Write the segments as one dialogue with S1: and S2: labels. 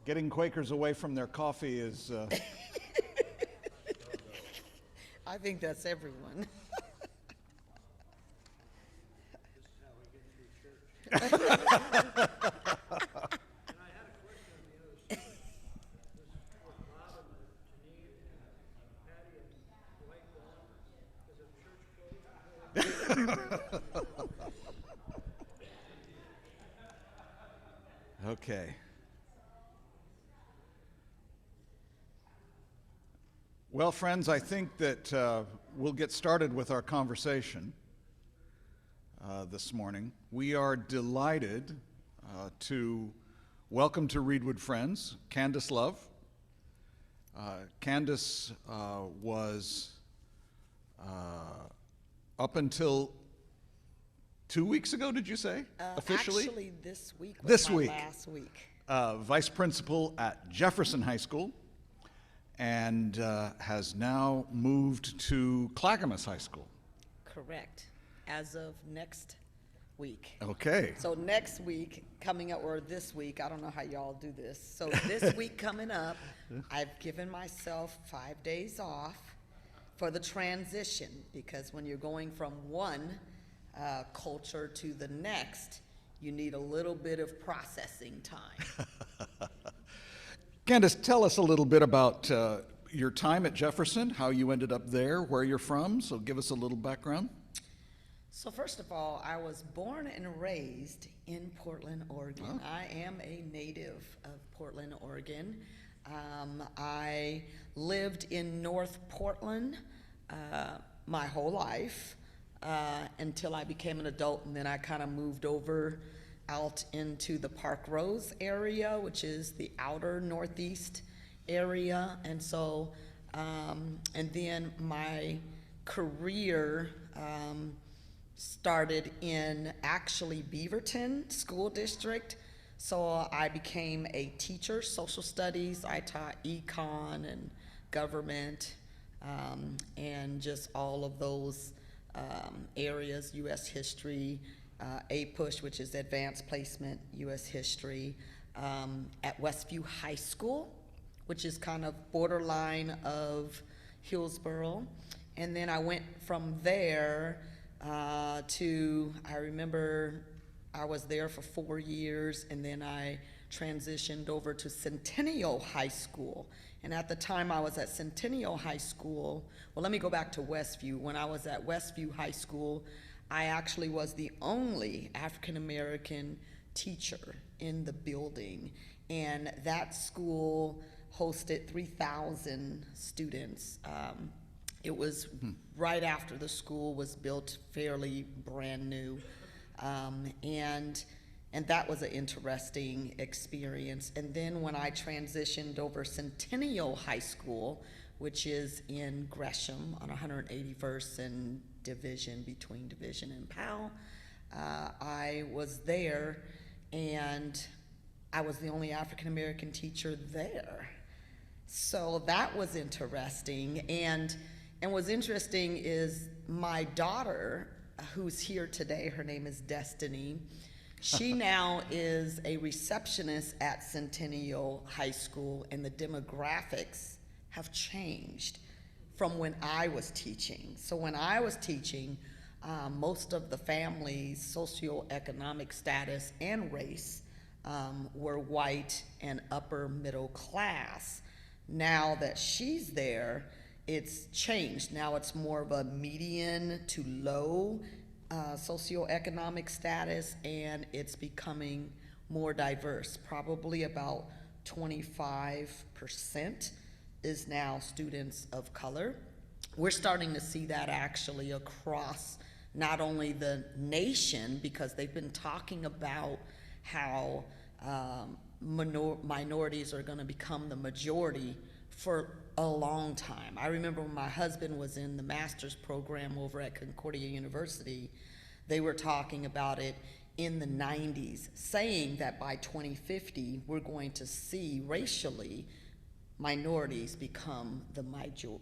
S1: Getting Quakers away from their coffee is...
S2: I think that's everyone.
S1: Okay. Well, friends, I think that we'll get started with our conversation this morning. We are delighted to welcome to Reedwood Friends Khandice Love. Khandice was up until 2 weeks ago, did you say, officially?
S2: Actually, this week was last week.
S1: Vice principal at Jefferson High School, and has now moved to Clackamas High School.
S2: Correct. As of next week.
S1: Okay.
S2: So next week coming up, or this week, I don't know how y'all do this. So this week coming up, I've given myself 5 days off for the transition, because when you're going from one culture to the next, you need a little bit of processing time.
S1: Khandice, tell us a little bit about your time at Jefferson, how you ended up there, where you're from, so give us a little background.
S2: So first of all, I was born and raised in Portland, Oregon. Oh. I am a native of Portland, Oregon. I lived in North Portland my whole life until I became an adult, and then I kind of moved over out into the Park Rose area, which is the outer northeast area. And so, and then my career started in actually Beaverton School District. So I became a teacher, social studies. I taught econ and government and just all of those areas, U.S. history, APUSH, which is Advanced Placement U.S. History, at Westview High School, which is kind of borderline of Hillsborough. And then I went from there I remember I was there for 4 years, and then I transitioned over to Centennial High School. And at the time I was at Centennial High School, well, let me go back to Westview. When I was at Westview High School, I actually was the only African-American teacher in the building, and that school hosted 3,000 students. It was right after the school was built, fairly brand new, and that was an interesting experience. And then when I transitioned over Centennial High School, which is in Gresham on 181st and Division, between Division and Powell, I was there, and I was the only African-American teacher there. So that was interesting. And what's interesting is my daughter, who's here today, her name is Destiny, she now is a receptionist at Centennial High School, and the demographics have changed from when I was teaching. So when I was teaching, most of the families' socioeconomic status and race were white and upper middle class. Now that she's there, it's changed. Now it's more of a median to low socioeconomic status, and it's becoming more diverse. Probably about 25% is now students of color. We're starting to see that actually across not only the nation, because they've been talking about how minorities are going to become the majority for a long time. I remember when my husband was in the master's program over at Concordia University, they were talking about it in the 90s, saying that by 2050, we're going to see racially minorities become the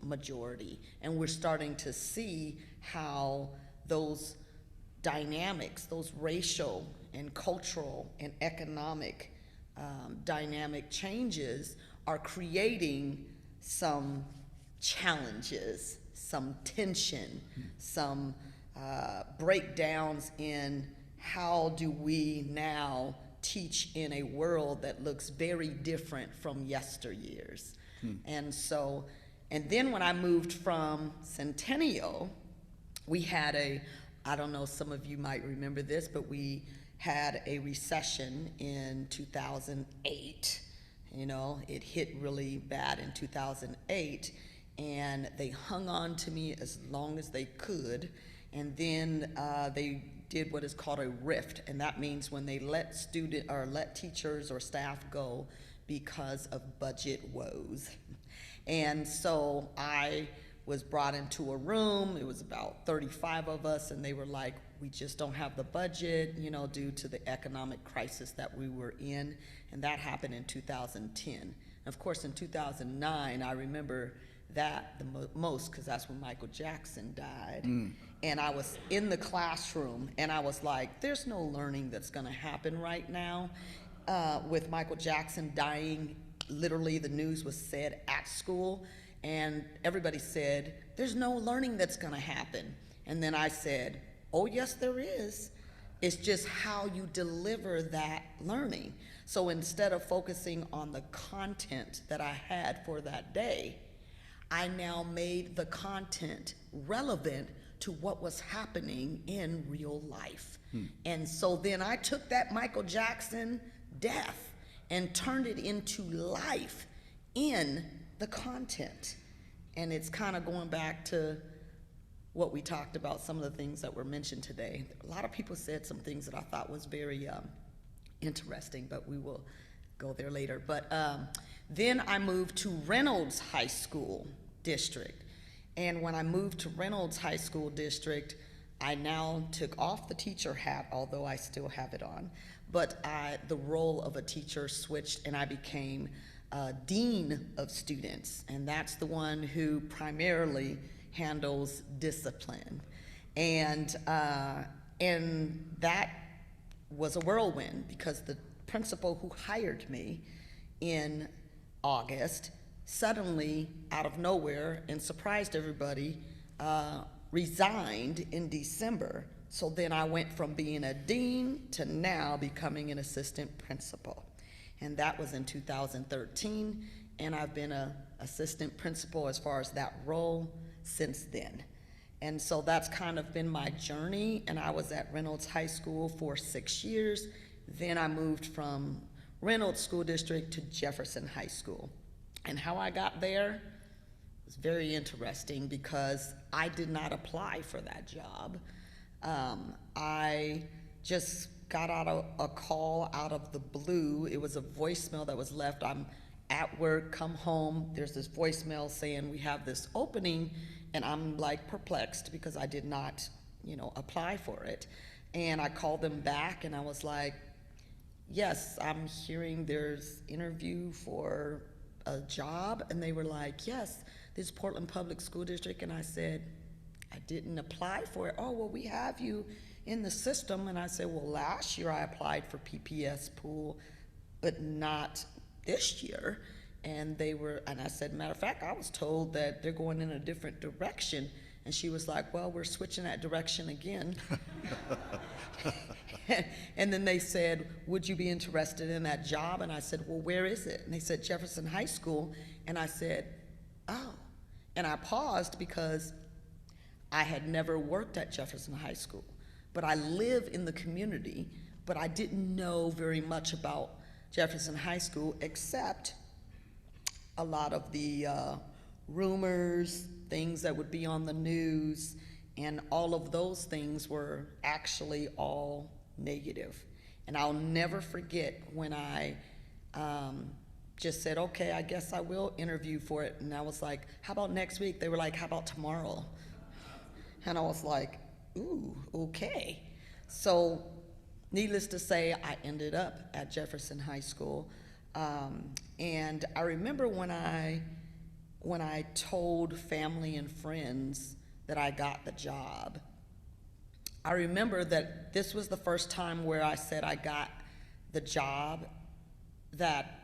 S2: majority. And we're starting to see how those dynamics, those racial and cultural and economic dynamic changes are creating some challenges, some tension, some breakdowns in how do we now teach in a world that looks very different from yesteryears. And so, and then when I moved from Centennial, we had I don't know, some of you might remember this, but we had a recession in 2008. You know, it hit really bad in 2008, and they hung on to me as long as they could, and then they did what is called a rift, and that means when they let teachers or staff go because of budget woes. And so I was brought into a room. It was about 35 of us, and they were like, we just don't have the budget, you know, due to the economic crisis that we were in. And that happened in 2010. And of course, in 2009, I remember that the most, because that's when Michael Jackson died. And I was in the classroom, and I was like, there's no learning that's going to happen right now. With Michael Jackson dying, literally the news was said at school, and everybody said, there's no learning that's going to happen. And then I said, oh, yes, there is. It's just how you deliver that learning. So instead of focusing on the content that I had for that day, I now made the content relevant to what was happening in real life. And so then I took that Michael Jackson death and turned it into life in the content. And it's kind of going back to what we talked about, some of the things that were mentioned today. A lot of people said some things that I thought was very interesting, but we will go there later. But then I moved to Reynolds High School District. And when I moved to Reynolds High School District, I now took off the teacher hat, although I still have it on, but the role of a teacher switched, and I became dean of students, and that's the one who primarily handles discipline. And that was a whirlwind, because the principal who hired me in August suddenly, out of nowhere, and surprised everybody, resigned in December. So then I went from being a dean to now becoming an assistant principal. And that was in 2013, and I've been an assistant principal as far as that role since then. And so that's kind of been my journey, and I was at Reynolds High School for 6 years. Then I moved from Reynolds School District to Jefferson High School. And how I got there was very interesting, because I did not apply for that job. I just got a call out of the blue. It was a voicemail that was left. I'm at work, come home, there's this voicemail saying we have this opening, and I'm like perplexed because I did not, apply for it. And I called them back, and I was like, yes, I'm hearing there's interview for a job. And they were like, yes, this is Portland Public School District. And I said, I didn't apply for it. Oh, well, we have you in the system. And I said, well, last year I applied for PPS pool, but not this year. And I said, matter of fact, I was told that they're going in a different direction. And she was like, well, we're switching that direction again. And then they said, would you be interested in that job? And I said, well, where is it? And they said, Jefferson High School. And I said, oh. And I paused because I had never worked at Jefferson High School, but I live in the community, but I didn't know very much about Jefferson High School, except a lot of the rumors, things that would be on the news, and all of those things were actually all negative. And I'll never forget when I just said, okay, I guess I will interview for it. And I was like, how about next week? They were like, how about tomorrow? And I was like, ooh, okay. So needless to say, I ended up at Jefferson High School. And I remember when I told family and friends that I got the job, I remember that this was the first time where I said I got the job that